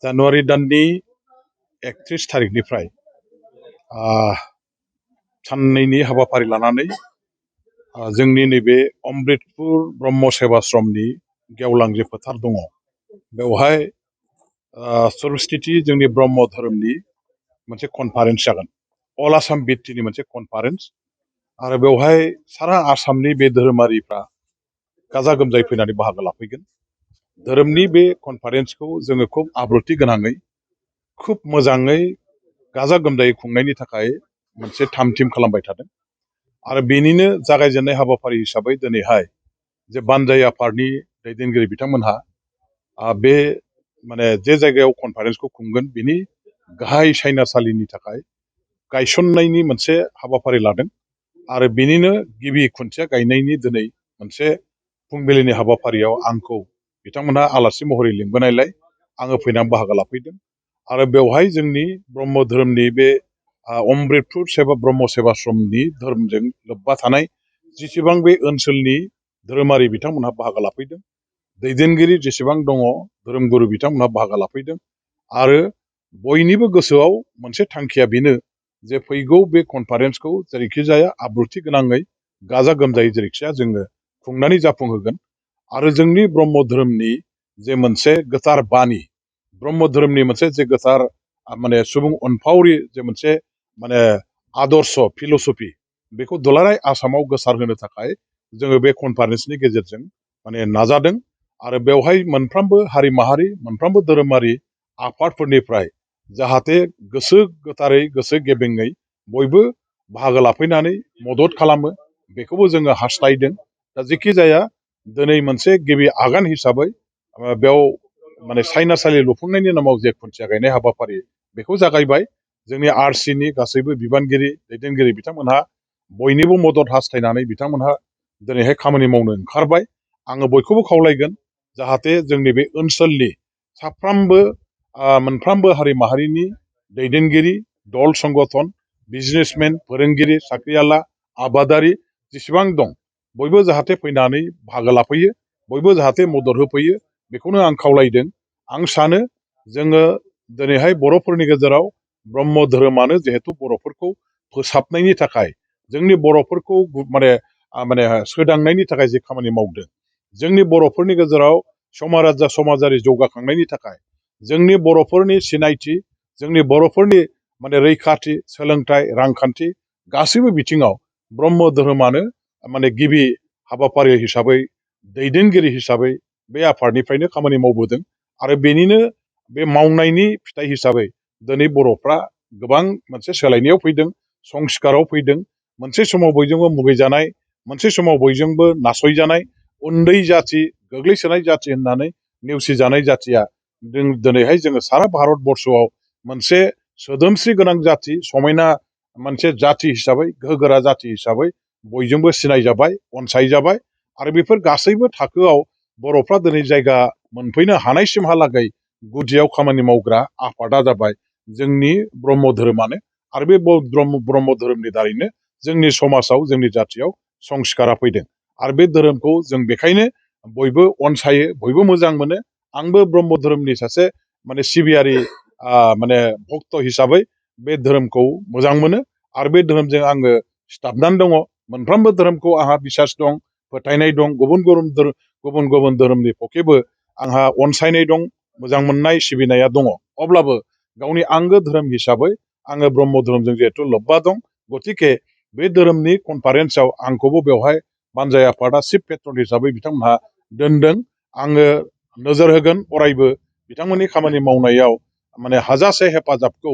जानुवारि दाननि 31 थारिखनिफ्राय साननैनि हाबाफारि लानानै जोंनि नैबे अमृतपुर ब्रह्म सेवाश्रमनि गेवलां जे फोथार दङ बेवहाय सरस्वती जोंनि ब्रह्म धोरोमनि मोनसे कनफारेन्स जागोन। अल आसाम बिटिनि मोनसे कनफारेन्स आरो बेवहाय सारा आसामनि बे धोरोमारिफ्रा गाजा गोमजायै फैनानै बाहागो लाफैगोन। धोरोमनि बे कनफारेन्सखौ जोङो खुब आब्रुथि गोनाङै खुब मोजाङै गाजा गोमजायै खुंनायनि थाखाय मोनसे थाम-थिम खालामबाय थादों आरो बेनिनो जागायजेननाय हाबाफारि हिसाबै दिनैहाय जे बानजाय आफादनि दैदेनगिरि बिथांमोनहा बे माने जे जायगायाव कनफारेन्सखौ खुंगोन बिनि गाहाय सायनासालिनि थाखाय गायसननायनि मोनसे हाबाफारि लादों आरो बेनिनो गिबि खुन्थिया गायनायनि दिनै मोनसे फुंबिलिनि हाबाफारियाव आंखौ बिथांमोनहा आलासि महरै लिंबोनायलाय आङो फैनानै बाहागो लाफैदों आरो बेवहाय जोंनि ब्रह्म धोरोमनि बे अमृतपुर ब्रह्म सेवाश्रमनि धोरोमजों लोब्बा थानाय जेसेबां बे ओनसोलनि धोरोमारि बिथांमोनहा बाहागो लाफैदों, दैदेनगिरि जेसेबां दङ धोरोमगुरु बिथांमोनहा बाहागो लाफैदों आरो बयनिबो गोसोआव मोनसे थांखिया बेनो जे फैगौ बे कनफारेन्सखौ जेरैखिजाया आब्रुथि गोनाङै गाजा गोमजायै जेरैखिजाया जोङो खुंनानै जाफुंहोगोन आरो जोंनि ब्रह्म धोरोमनि जे मोनसे गोथार बानि, ब्रह्म धोरोमनि मोनसे जे गोथार माने सुबुं अनफावरि जे मोनसे माने आदर्श फिलसफि बेखौ दुलाराय आसामाव गोसारहोनो थाखाय जोङो बे कनफारेन्सनि गेजेरजों माने नाजादों आरो बेवहाय मोनफ्रोमबो हारि माहारि मोनफ्रोमबो धोरोमारि आफादफोरनिफ्राय जाहाथे गोसो गोथारै गोसो गेबेङै बयबो बाहागो लाफैनानै मदद खालामो बेखौबो जोङो हास्थायदों। दा जेखि जाया दिनै मोनसे गिबि आगान हिसाबै बेयाव माने सायनासालि लुफुंनायनि नामाव जे खुन्थिया गायनाय हाबाफारि बेखौ जागायबाय। जोंनि आरसिनि गासैबो बिबानगिरि दैदेनगिरि बिथांमोनहा बयनिबो मदद हास्थायनानै बिथांमोनहा दिनैहाय खामानि मावनो ओंखारबाय। आङो बयखौबो खावलायगोन जाहाथे जोंनि बे ओनसोलनि साफ्रोमबो मोनफ्रोमबो हारि माहारिनि दैदेनगिरि, दल संगठन, बिजनेसमेन, फोरोंगिरि, साख्रिआला, आबादारि जेसेबां दं बयबो जाहाथे फैनानै बाहागो लाफैयो, बयबो जाहाथे मदद होफैयो बेखौनो आं खावलायदों। आं सानो जोङो दिनैहाय बर'फोरनि गेजेराव ब्रह्म धोरोमानो जिहेथु बर'फोरखौ फोसाबनायनि थाखाय जोंनि बर'फोरखौ माने सोदांनायनि थाखाय जे खामानि मावदों, जोंनि बर'फोरनि गेजेराव समाजारि जौगाखांनायनि थाखाय जोंनि बर'फोरनि सिनायथि, जोंनि बर'फोरनि माने रैखाथि, सोलोंथाइ, रांखान्थि गासैबो बिथिङाव ब्रह्म धोरोमानो माने गिबि हाबाफारि हिसाबै दैदेनगिरि हिसाबै बे आफादनिफ्रायनो खामानि मावबोदों आरो बेनिनो बे मावनायनि फिथाइ हिसाबै दिनै बर'फ्रा गोबां मोनसे सोलायनायाव फैदों, संस्काराव फैदों। मोनसे समाव बयजोंबो मुगैजानाय, मोनसे समाव बयजोंबो नासयजानाय, उन्दै जाथि, गोग्लैसोनाय जाथि होननानै नेवसिजानाय जाथिया दिनैहाय जोङो सारा भारतबर्षआव मोनसे सोदोमस्रि गोनां जाथि, समायना मोनसे जाथि हिसाबै, गोहोगोरा जाथि हिसाबै बयजोंबो सिनायजाबाय, अनसायजाबाय आरो बेफोर गासैबो थाखोआव बर'फ्रा दिनै जायगा मोनफैनो हानायसिमहालागै गुदियाव खामानि मावग्रा आफादा जाबाय जोंनि ब्रह्म धोरोमानो आरो बे ब्रह्म धोरोमनि दारैनो जोंनि समाजाव, जोंनि जाथियाव संस्कारा फैदों आरो बे धोरोमखौ जों बेखायनो बयबो अनसायो, बयबो मोजां मोनो। आंबो ब्रह्म धोरोमनि सासे माने सिबियारि माने भक्त हिसाबै बे धोरोमखौ मोजां मोनो आरो बे धोरोमजों आङो सिथाबनानै दङ। मोनफ्रोमबो धोरोमखौ आंहा बिसास दं, फोथायनाय दं, गुबुन गुबुन धोरोमनि पक्षेबो आंहा अनसायनाय दं, मोजां मोननाय सिबिनाया दङ। अब्लाबो गावनि आंगो धोरोम हिसाबै आङो ब्रह्म धोरोमजों जिहेथु लोब्बा दं, गतिके बे धोरोमनि कनफारेन्सआव आंखौबो बेवहाय बानजाय आफादा चिफ पेट्रन हिसाबै बिथांमोनहा दोनदों। आङो नोजोर होगोन अरायबो बिथांमोननि खामानि मावनायाव माने हाजासे हेफाजाबखौ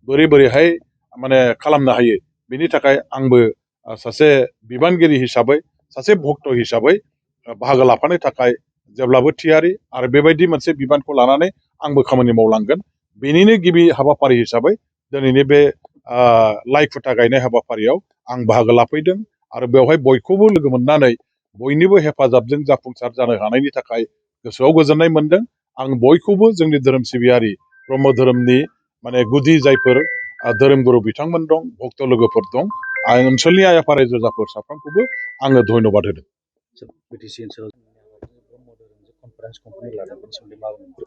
बोरैहाय माने खालामनो हायो बेनि थाखाय आंबो सासे बिबानगिरि हिसाबै, सासे भक्त हिसाबै बाहागो लाफानो थाखाय जेब्लाबो थियारि आरो बेबायदि मोनसे बिबानखौ लानानै आंबो खामानि मावलांगोन। बेनिनो गिबि हाबाफारि हिसाबै दिनैनि बे लाइ खुन्था गायनाय हाबाफारियाव आं बाहागो लाफैदों आरो बेवहाय बयखौबो लोगो मोननानै बयनिबो हेफाजाबजों जाफुंसार जानो हानायनि थाखाय गोसोआव गोजोननाय मोनदों। आं बयखौबो जोंनि धोरोम सिबियारि ब्रह्म धोरोमनि माने गुदि जायफोर धोरोमगुरु बिथांमोन दं, भक्त लोगोफोर दं, आं ओनसोलनि आइ आफा रायजो राजाफोर साफ्रोमखौबो आङो धन्यबाद होदों। बिटिसि ओनसोलाव ब्रह्म धोरोमजों कनफारेन्स खुंफुंनो लादों बेनि सोमोन्दै मा बुंनो?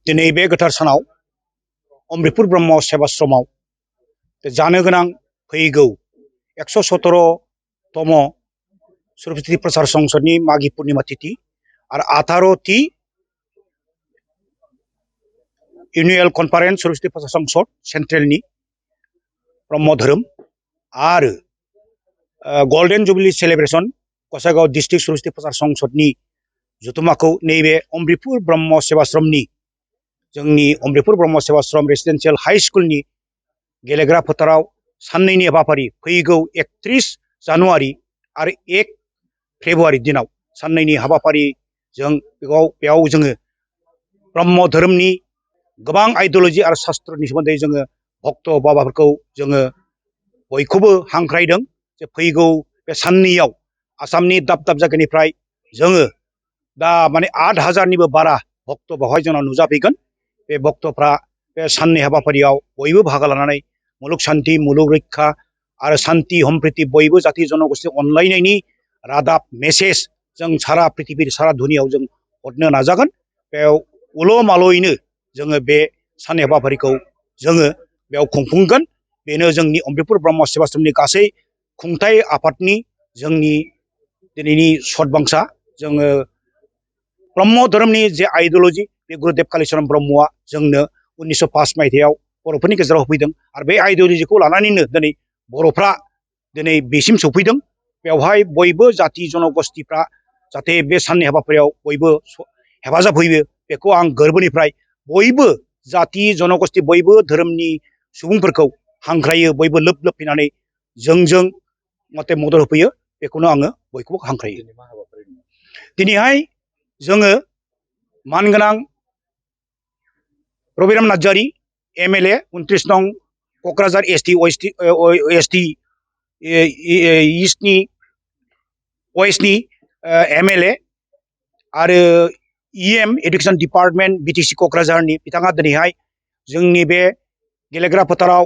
दिनै बे गोथार सानाव अमृतपुर ब्रह्म सेबाश्रमाव जानो गोनां फैगौ 117तम सरस्वती प्रसार संसदनि माघी पुर्णिमा तिथि आरो 18थि एनुवेल कनफारेन्स सरस्वती प्रसार संसद सेन्ट्रेलनि ब्रह्म धोरोम आरो golden jubilee celebration Gossaigaon district Saraswati प्रसार संसदनि जथुमाखौ नैबे अमृतपुर ब्रह्म सेबाश्रमनि जोंनि अमृतपुर ब्रह्म सेबाश्रम रेसिडेन्सियेल हाई स्कुलनि गेलेग्रा फोथाराव साननैनि हाबाफारि फैगौ 31 जानुवारि आरो 1 फेब्रुवारि दिनाव साननैनि हाबाफारिजों बेयाव जोङो ब्रह्म धोरोमनि गोबां आइडिय'लजि आरो शास्त्रनि सोमोन्दै जोङो भक्त बाबाफोरखौ जोङो बयखौबो हांख्रायदों जे फैगौ बे साननैयाव आसामनि दाब दाब जायगानिफ्राय जोङो दा माने 8,000निबो बारा भक्त बेवहाय जोंनाव नुजाफैगोन। बे भक्तफ्रा बे साननै हाबाफारियाव बयबो बाहागो लानानै मुलुग शान्ति मुलुग रैखा आरो शान्ति सम्प्रिति बयबो जाति जनगोष्ठी अनलायनायनि रादाब मेसेज जों सारा पृथिबि सारा दुनियाव जों हरनो नाजागोन। बेयाव उल' माल'यैनो जोङो बे साननै हाबाफारिखौ जोङो बेयाव खुंफुंगोन। बेनो जोंनि अमृतपुर ब्रह्म सेबाश्रमनि गासै खुंथाय आफादनि जोंनि दिनैनि सदबांसा जोङो ब्रह्म धोरोमनि जे आइडिय'लजि बे गुरुदेब कालिचरण ब्रह्मआ जोंनो 1905 मायथाइयाव बर'फोरनि गेजेराव होफैदों आरो बे आइडिय'लजिखौ लानानैनो दिनै बर'फ्रा दिनै बेसिम सौफैदों। बेवहाय बयबो जाति जनगोष्ठीफ्रा जाहाथे बे साननै हाबाफारियाव बयबो हेफाजाब होयो बेखौ आं गोरबोनिफ्राय बयबो जाति जनगोष्ठी बयबो धोरोमनि सुबुंफोरखौ हांख्रायो बयबो लोब लोब फैनानै जोंजों मते मदद होफैयो बेखौनो आङो बयखौबो हांख्रायो। दिनैहाय जोङो मानगोनां रबिराम नार्जारी MLA 29 नं क'क्राझार ST इस्टनि वेस्टनि MLA आरो EM एडुकेशन डिपार्टमेन्ट BTC क'क्राझारनि बिथाङा दिनैहाय जोंनि बे गेलेग्रा फोथाराव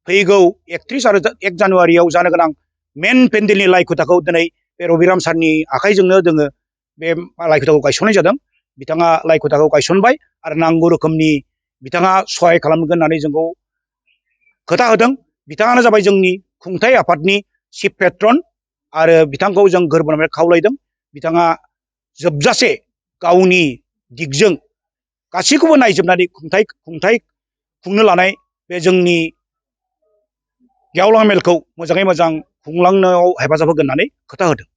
फैगौ 31 आरो 1 जानुवारियाव जानो गोनां मेन पेन्डेलनि लाइ खुथाखौ दिनै बे रबिराम सारनि आखाइजोंनो जोङो बे लाइ खुथाखौ गायसननाय जादों। बिथाङा लाइ खुथाखौ गायसनबाय आरो नांगौ रोखोमनि बिथाङा सहाय खालामगोन होननानै जोंखौ खोथा होदों। बिथाङानो जाबाय जोंनि खुंथाय आफादनि चिफ पेट्रन आरो बिथांखौ जों गोरबोनिफ्राय खावलायदों बिथाङा जोबजासे गावनि दिगजों गासैखौबो नायजोबनानै खुंथाय खुंनो लानाय बे जोंनि गेवलां मेलखौ मोजाङै मोजां खुंलांनायाव हेफाजाब होगोन होननानै खोथा होदों।